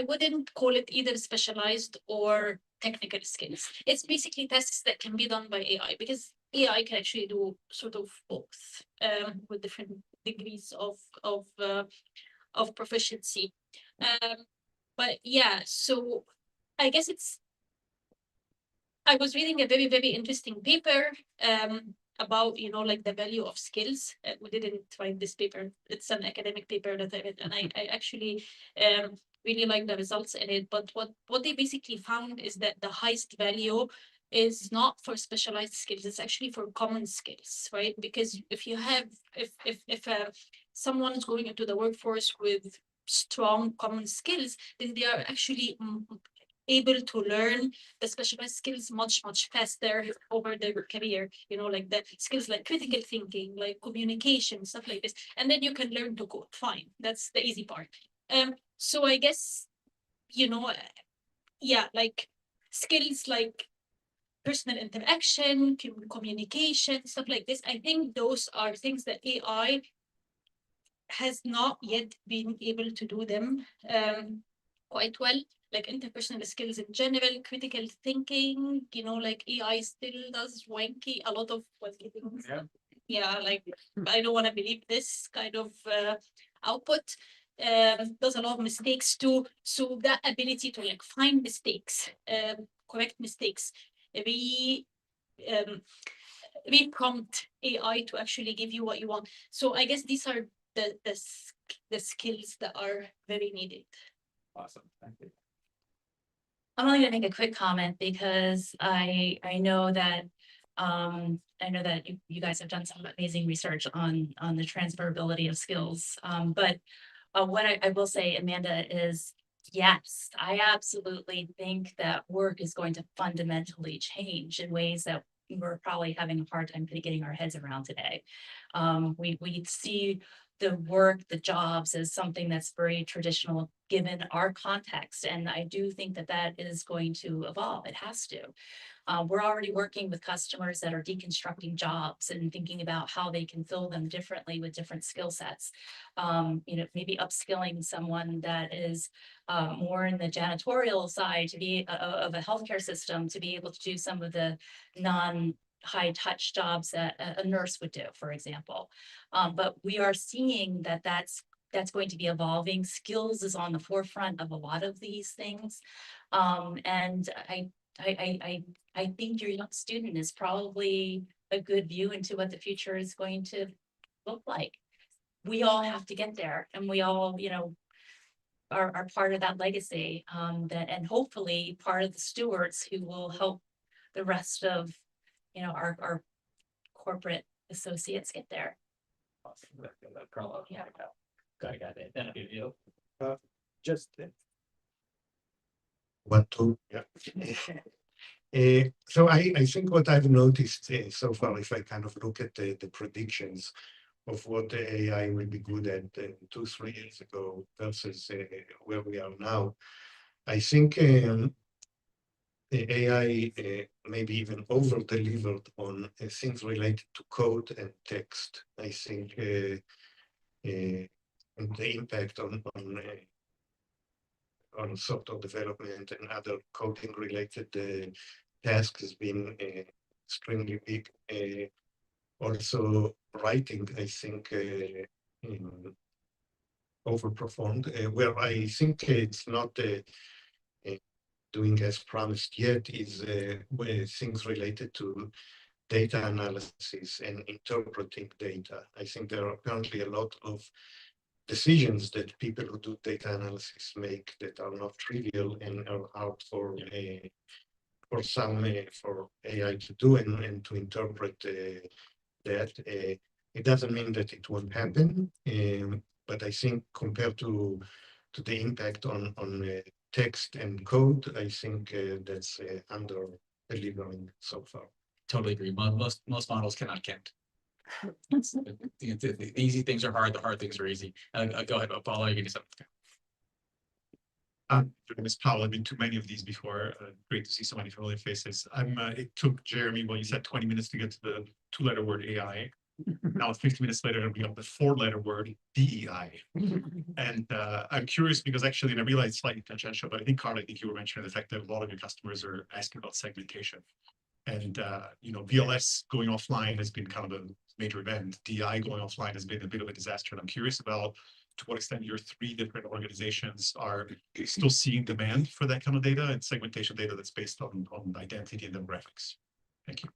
wouldn't call it either specialized or technical skills. It's basically tasks that can be done by AI, because AI can actually do sort of both, with different degrees of proficiency. But yeah, so I guess I was reading a very, very interesting paper about, like the value of skills. We didn't write this paper. It's an academic paper that I read, and I actually really like the results in it. But what they basically found is that the highest value is not for specialized skills. It's actually for common skills, right? Because if you have, if someone is going into the workforce with strong common skills, then they are actually able to learn the specialized skills much faster over their career, like the skills like critical thinking, like communication, stuff like this. And then you can learn to code. Fine, that's the easy part. So I guess, yeah, like skills like personal interaction, communication, stuff like this. I think those are things that AI has not yet been able to do them quite well, like interpersonal skills in general, critical thinking, like AI still does a lot of wanky things. Yeah, like I don't want to believe this kind of output. Does a lot of mistakes too. So that ability to like find mistakes, correct mistakes, re-prompt AI to actually give you what you want. So I guess these are the skills that are very needed. Awesome, thank you. I'm only gonna make a quick comment because I know that you guys have done some amazing research on the transferability of skills. But what I will say, Amanda, is yes, I absolutely think that work is going to fundamentally change in ways that we're probably having a hard time getting our heads around today. We see the work, the jobs as something that's very traditional given our context. And I do think that that is going to evolve. It has to. We're already working with customers that are deconstructing jobs and thinking about how they can fill them differently with different skill sets. Maybe upskilling someone that is more in the janitorial side to be of a healthcare system to be able to do some of the high touch jobs that a nurse would do, for example. But we are seeing that that's going to be evolving. Skills is on the forefront of a lot of these things. And I think your young student is probably a good view into what the future is going to look like. We all have to get there, and we all, are part of that legacy, and hopefully part of the stewards who will help the rest of our corporate associates get there. Awesome. Carla. Yeah. Got it. Thank you. Just 1, 2. Yeah. So I think what I've noticed so far, if I kind of look at the predictions of what the AI will be good at 2-3 years ago versus where we are now, I think the AI maybe even over-delivered on things related to code and text. I think and the impact on software development and other coding related tasks has been extremely big. Also writing, I think, overperformed. Where I think it's not doing as promised yet is things related to data analysis and interpreting data. I think there are apparently a lot of decisions that people who do data analysis make that are not trivial and are hard for AI to do and to interpret that. It doesn't mean that it won't happen, but I think compared to the impact on text and code, I think that's under delivering so far. Totally agree. Most models cannot count. The easy things are hard, the hard things are easy. Go ahead, Paula, you can do something. My name is Paul. I've been to many of these before. Great to see so many familiar faces. It took Jeremy, well, you said 20 minutes to get to the 2-letter word AI. now 50 minutes later, we have the 4-letter word DEI. And I'm curious because actually, and I realize it's slightly tangential, but I think Carla, I think you were mentioning the fact that a lot of your customers are asking about segmentation. And VLS going offline has been kind of a major event. DI going offline has been a bit of a disaster. And I'm curious about to what extent your 3 different organizations are still seeing demand for that kind of data and segmentation data that's based on identity and demographics. Thank you.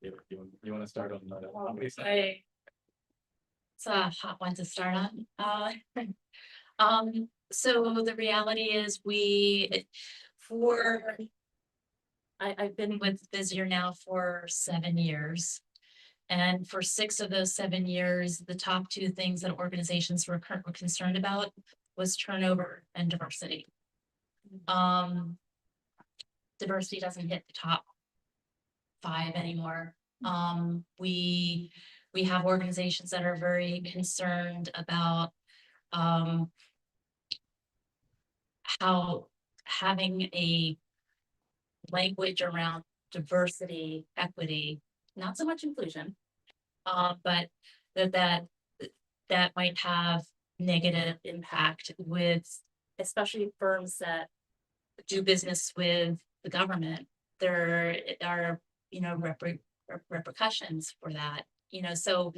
You want to start on the company side? It's a hot one to start on. So the reality is I've been with Visier now for 7 years. And for 6 of those 7 years, the top 2 things that organizations were concerned about was turnover and diversity. Diversity doesn't hit the top 5 anymore. We have organizations that are very concerned about how having a language around diversity, equity, not so much inclusion, but that might have negative impact with, especially firms that do business with the government. There are, repercussions for that, so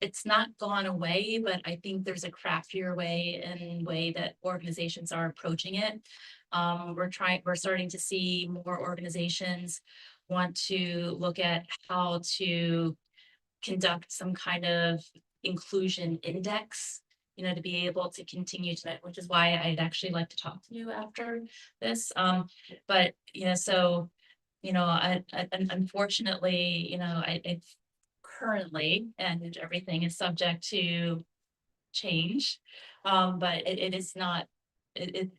it's not gone away, but I think there's a craftier way that organizations are approaching it. We're starting to see more organizations want to look at how to conduct some kind of inclusion index, to be able to continue to, which is why I'd actually like to talk to you after this. But, unfortunately, I currently, and everything is subject to change, but it is not,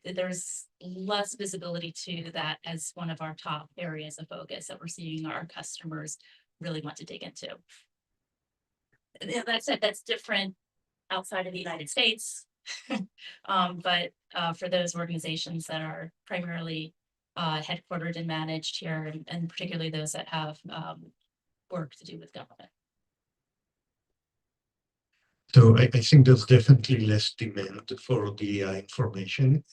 there's less visibility to that as one of our top areas of focus that we're seeing our customers really want to dig into. And that said, that's different outside of the United States. But for those organizations that are primarily headquartered and managed here, and particularly those that have work to do with government. So I think there's definitely less demand for DEI information,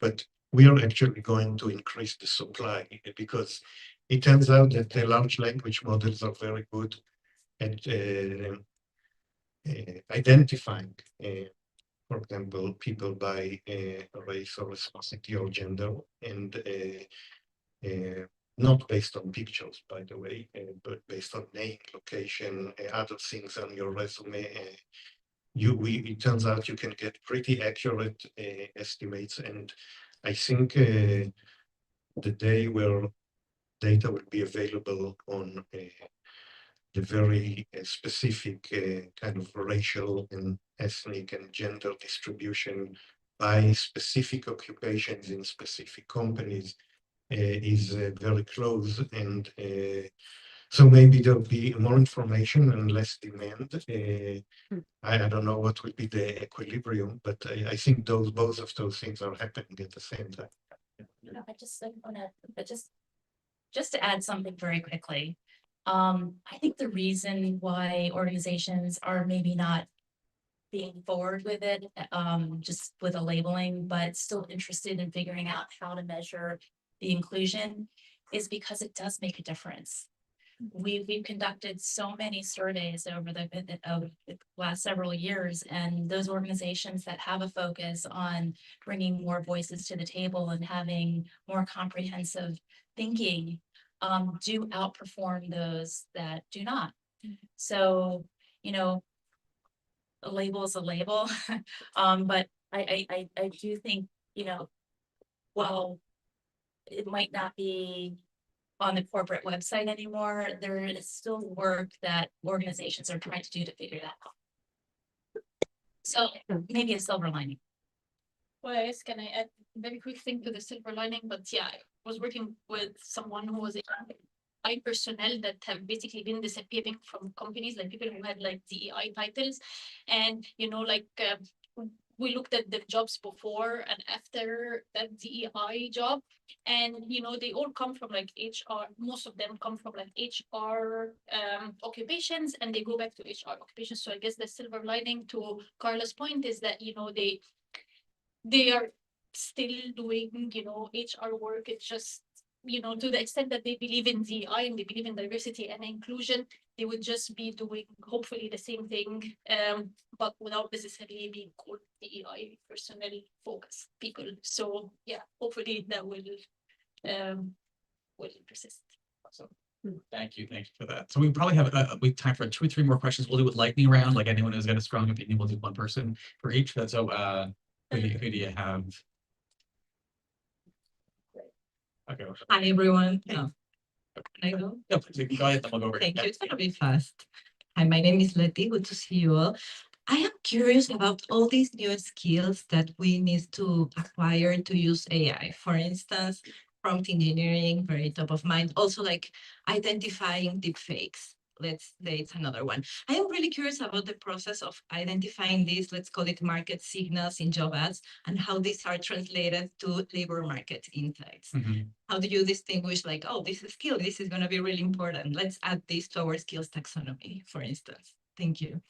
but we are actually going to increase the supply because it turns out that the large language models are very good at identifying, for example, people by race or ethnicity or gender, and not based on pictures, by the way, but based on name, location, other things on your resume. It turns out you can get pretty accurate estimates, and I think the day where data will be available on the very specific kind of racial and ethnic and gender distribution by specific occupations in specific companies is very close, and so maybe there'll be more information and less demand. I don't know what will be the equilibrium, but I think both of those things are happening at the same time. I just want to, just to add something very quickly. I think the reason why organizations are maybe not being forward with it, just with a labeling, but still interested in figuring out how to measure the inclusion, is because it does make a difference. We've conducted so many surveys over the last several years, and those organizations that have a focus on bringing more voices to the table and having more comprehensive thinking do outperform those that do not. So, a label is a label, but I do think, while it might not be on the corporate website anymore, there is still work that organizations are trying to do to figure that out. So maybe a silver lining. Well, I guess can I add a very quick thing to the silver lining? But yeah, I was working with someone who was AI personnel that have basically been disappearing from companies, like people who had like DEI titles, and we looked at the jobs before and after that DEI job, and they all come from like HR. Most of them come from like HR occupations, and they go back to HR occupations. So I guess the silver lining to Carla's point is that they are still doing HR work. It's just to the extent that they believe in DEI and they believe in diversity and inclusion, they would just be doing hopefully the same thing, but without necessarily being called DEI personnel focused people. So yeah, hopefully that will persist. Awesome. Thank you for that. So we probably have we have time for 2 or 3 more questions. We'll do it lightning round, like anyone who's got a strong opinion, we'll do one person for each. So who do you have? Okay. Hi, everyone. Hey. Can I go? Yeah, please, go ahead, then we'll go over. Thank Yeah. you. It's gonna be fast. Hi, my name is Letty. Good to see you all. I am curious about all these new skills that we need to acquire to use AI. For instance, prompt engineering, very top of mind. Also, like identifying deep fakes. Let's say it's another one. I am really curious about the process of identifying these, let's call it market signals in job ads, and how these are translated to labor market insights. Mhm. How do you distinguish like, oh, this is skill, this is going to be really important. Let's add this to our skills taxonomy, for instance. Thank you.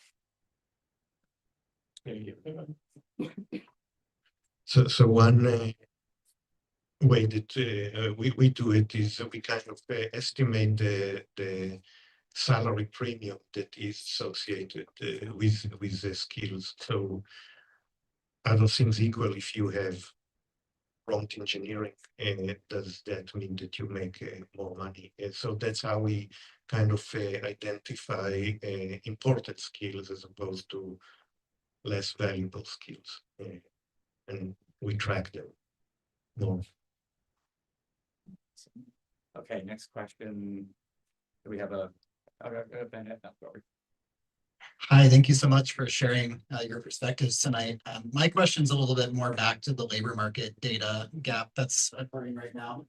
Thank you. So one way that we do it is we kind of estimate the salary premium that is associated with the skills. So other things equal, if you have prompt engineering, does that mean that you make more money? So that's how we kind of identify important skills as opposed to less valuable skills, and we track them more. Okay, next question. Do we have Hi, thank you so much for sharing your perspectives tonight. My question's a little bit more back to the labor market data gap that's occurring right now.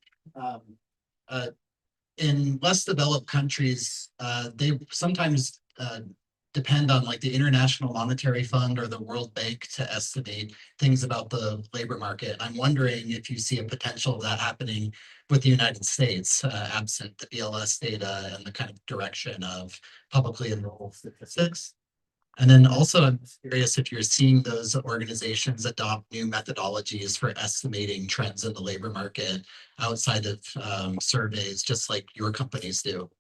In less developed countries, they sometimes depend on like the International Monetary Fund or the World Bank to estimate things about the labor market. I'm wondering if you see a potential of that happening with the United States, absent the BLS data and the kind of direction of publicly available statistics. And then also, I'm curious if you're seeing those organizations adopt new methodologies for estimating trends in the labor market outside of surveys, just like your companies do.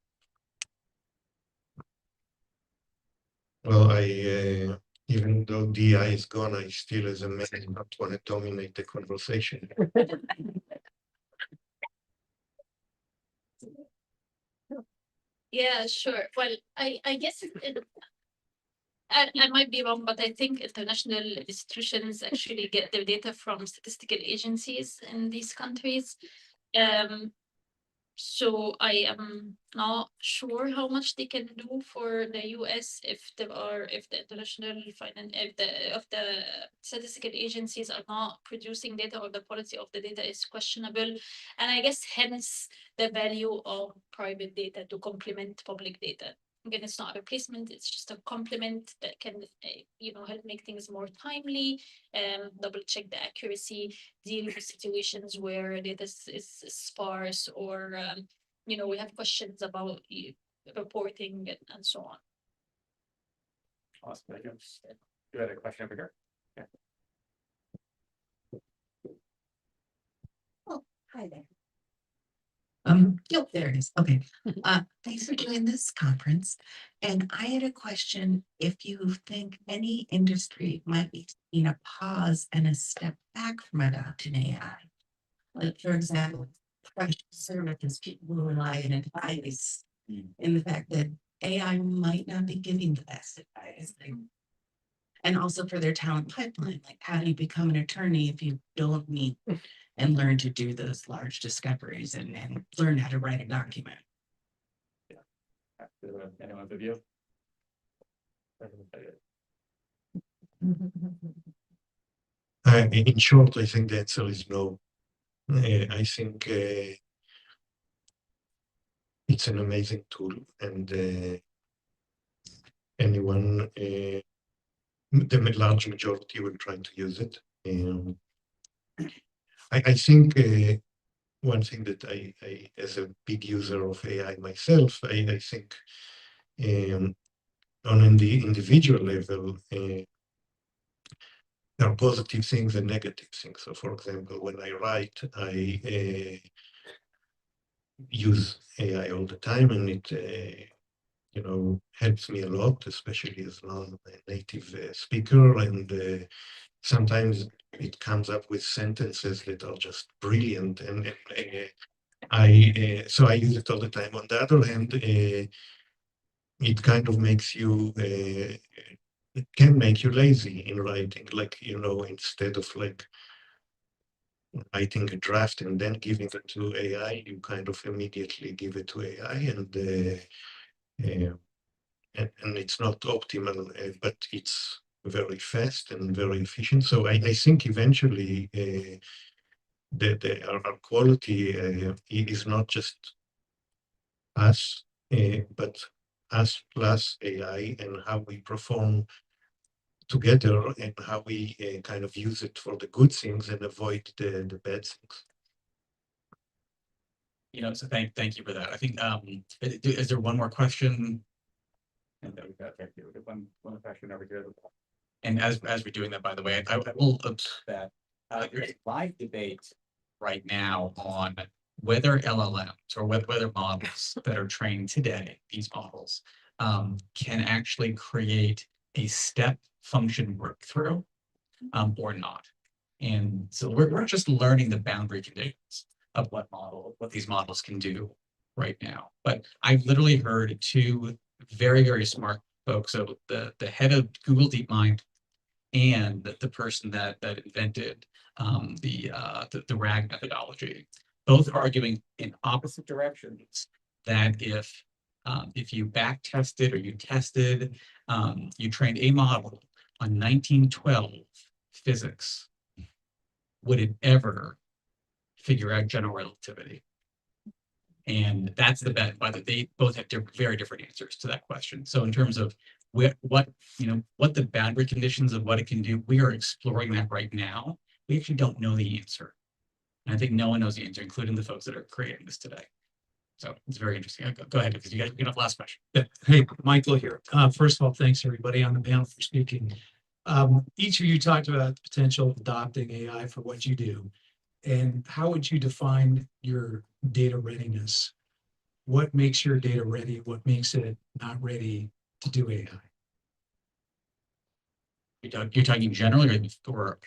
Well, even though DI is gone, I still, as a man, not want to dominate the conversation. Yeah, sure. Well, I guess I might be wrong, but I think international institutions actually get their data from statistical agencies in these countries. So I am not sure how much they can do for the US if the international if the statistical agencies are not producing data or the quality of the data is questionable. And I guess hence the value of private data to complement public data. Again, it's not a replacement, it's just a complement that can help make things more timely, double check the accuracy, deal with situations where data is sparse, or we have questions about reporting and so on. Awesome, thank you. You had a question over here? Yeah. Oh, hi there. Yep, there it is. Okay. Thanks for doing this conference. And I had a question, if you think any industry might be taking a pause and a step back from adopting AI. Like, for example, professional services, people who rely on advice, in the fact that AI might not be giving the best advice. And also for their talent pipeline, like how do you become an attorney if you don't need and learn to do those large discoveries and learn how to write a document? Anyone's view? In short, I think the answer is no. I think it's an amazing tool, and anyone the large majority will try to use it. I think one thing that I, as a big user of AI myself, I think on the individual level, there are positive things and negative things. So, for example, when I write, I use AI all the time, and it helps me a lot, especially as non-native speaker. And sometimes it comes up with sentences that are just brilliant, and so I use it all the time. On the other hand, it kind of makes you. It can make you lazy in writing, like, instead of like writing a draft and then giving it to AI, you kind of immediately give it to AI, and it's not optimal, but it's very fast and very efficient. So I think eventually our quality is not just us, but us plus AI, and how we perform together, and how we kind of use it for the good things and avoid the bad things. So thank you for that. I think, is there one more question? And then we've got one question over here. And as we're doing that, by the way, I will That there's a live debate right now on whether LLMs or whether models that are trained today, these models, can actually create a step function workthrough or not. And so we're just learning the boundary conditions of what these models can do right now. But I've literally heard two very, very smart folks, so the head of Google DeepMind and the person that invented the RAG methodology, both arguing in opposite directions, that if you back tested or you tested, you trained a model on 1912 physics, would it ever figure out general relativity? And that's the bet, but they both have very different answers to that question. So in terms of what the boundary conditions of what it can do, we are exploring that right now. We actually don't know the answer. And I think no one knows the answer, including the folks that are creating this today. So it's very interesting. Go ahead, because you guys get off last question. Hey, Michael here. First of all, thanks everybody on the panel for speaking. Each of you talked about the potential of adopting AI for what you do. And how would you define your data readiness? What makes your data ready? What makes it not ready to do AI? You're talking generally, or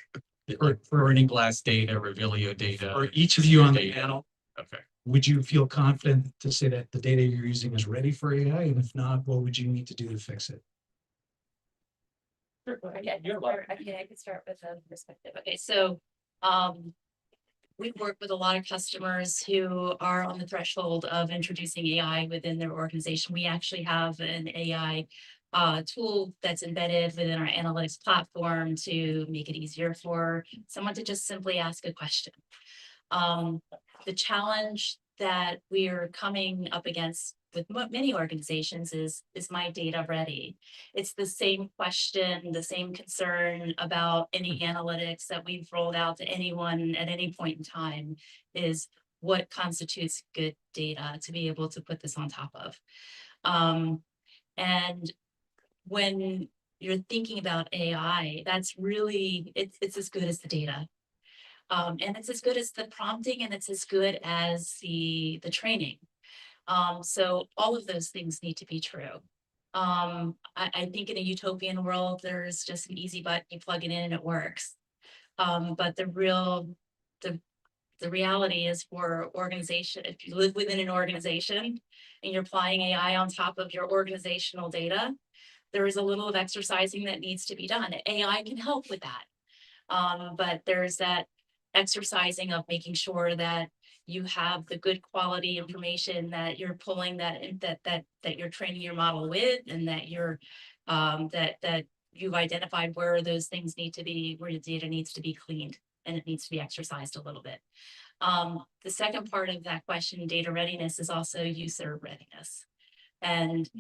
burning glass data, Revelio data? For each of you on the data. panel, Okay. would you feel confident to say that the data you're using is ready for AI? And if not, what would you need to do to fix it? I can start with a perspective. Okay, so we work with a lot of customers who are on the threshold of introducing AI within their organization. We actually have an AI tool that's embedded within our analytics platform to make it easier for someone to just simply ask a question. The challenge that we are coming up against with many organizations is my data ready? It's the same question, the same concern about any analytics that we've rolled out to anyone at any point in time, is what constitutes good data to be able to put this on top of. And when you're thinking about AI, that's really, it's as good as the data. And it's as good as the prompting, and it's as good as the training. So all of those things need to be true. I think in a utopian world, there's just an easy button, you plug it in and it works. But the reality is, for organization, if you live within an organization and you're applying AI on top of your organizational data, there is a little of exercising that needs to be done. AI can help with that. But there's that exercising of making sure that you have the good quality information that you're pulling, that you're training your model with, and that you're that you've identified where those things need to be, where the data needs to be cleaned and it needs to be exercised a little bit. The second part of that question, data readiness, is also user readiness. And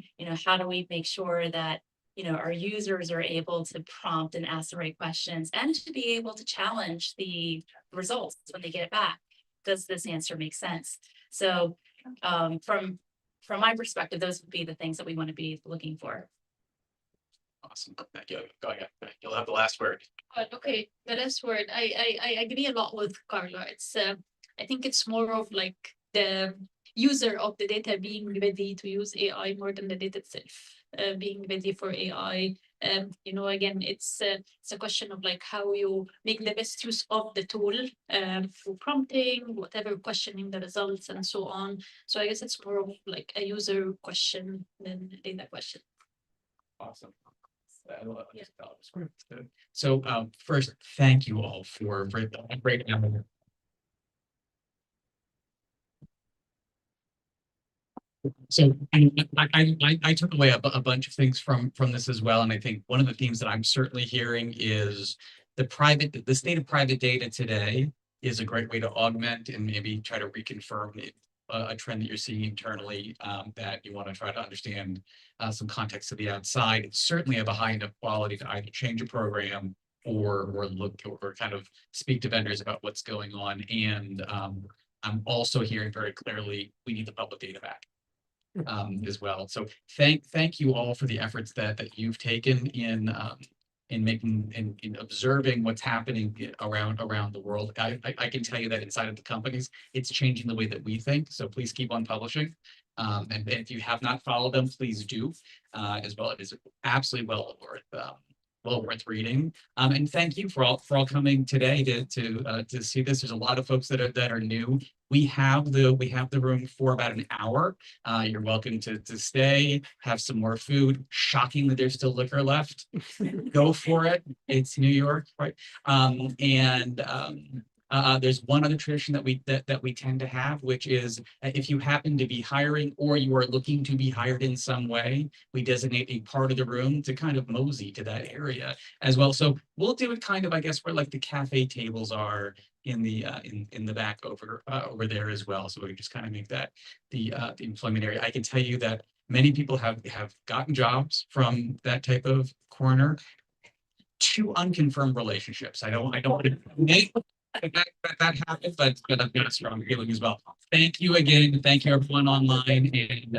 how do we make sure that our users are able to prompt and ask the right questions and to be able to challenge the results when they get it back. Does this answer make sense? So from my perspective, those would be the things that we want to be looking for. Awesome. Thank you. Go ahead. You'll have the last word. But okay, the last word, I agree a lot with Carla. It's I think it's more of like the user of the data being ready to use AI more than the data itself being ready for AI. Again, it's a question of like how you make the best use of the tool for prompting, whatever, questioning the results and so on. So I guess it's more of like a user question than a data question. Awesome. So first, thank you all for a great hour. So I took away a bunch of things from this as well, and I think one of the themes that I'm certainly hearing is the state of private data today is a great way to augment and maybe try to reconfirm a trend that you're seeing internally that you want to try to understand some context to the outside. It's certainly of a high enough quality to either change a program or look or kind of speak to vendors about what's going on. And I'm also hearing very clearly we need the public data back. As well. So thank you all for the efforts that you've taken in making in observing what's happening around the world. I can tell you that inside of the companies, it's changing the way that we think. So please keep on publishing. And if you have not followed them, please do as well. It is absolutely well worth reading. And thank you for all coming today to see this. There's a lot of folks that are new. We have the room for about an hour. You're welcome to stay, have some more food. Shocking that there's still liquor left. Go for it. It's New York, right? There's one other tradition that we tend to have, which is if you happen to be hiring or you are looking to be hired in some way, we designate a part of the room to kind of mosey to that area as well. So we'll do it kind of, I guess, where like the cafe tables are in the back over there as well. So we can just kind of make that the employment area. I can tell you that many people have gotten jobs from that type of corner. 2 unconfirmed relationships. I don't want to make that happened, but I've got a strong feeling as well. Thank you again. Thank you everyone online and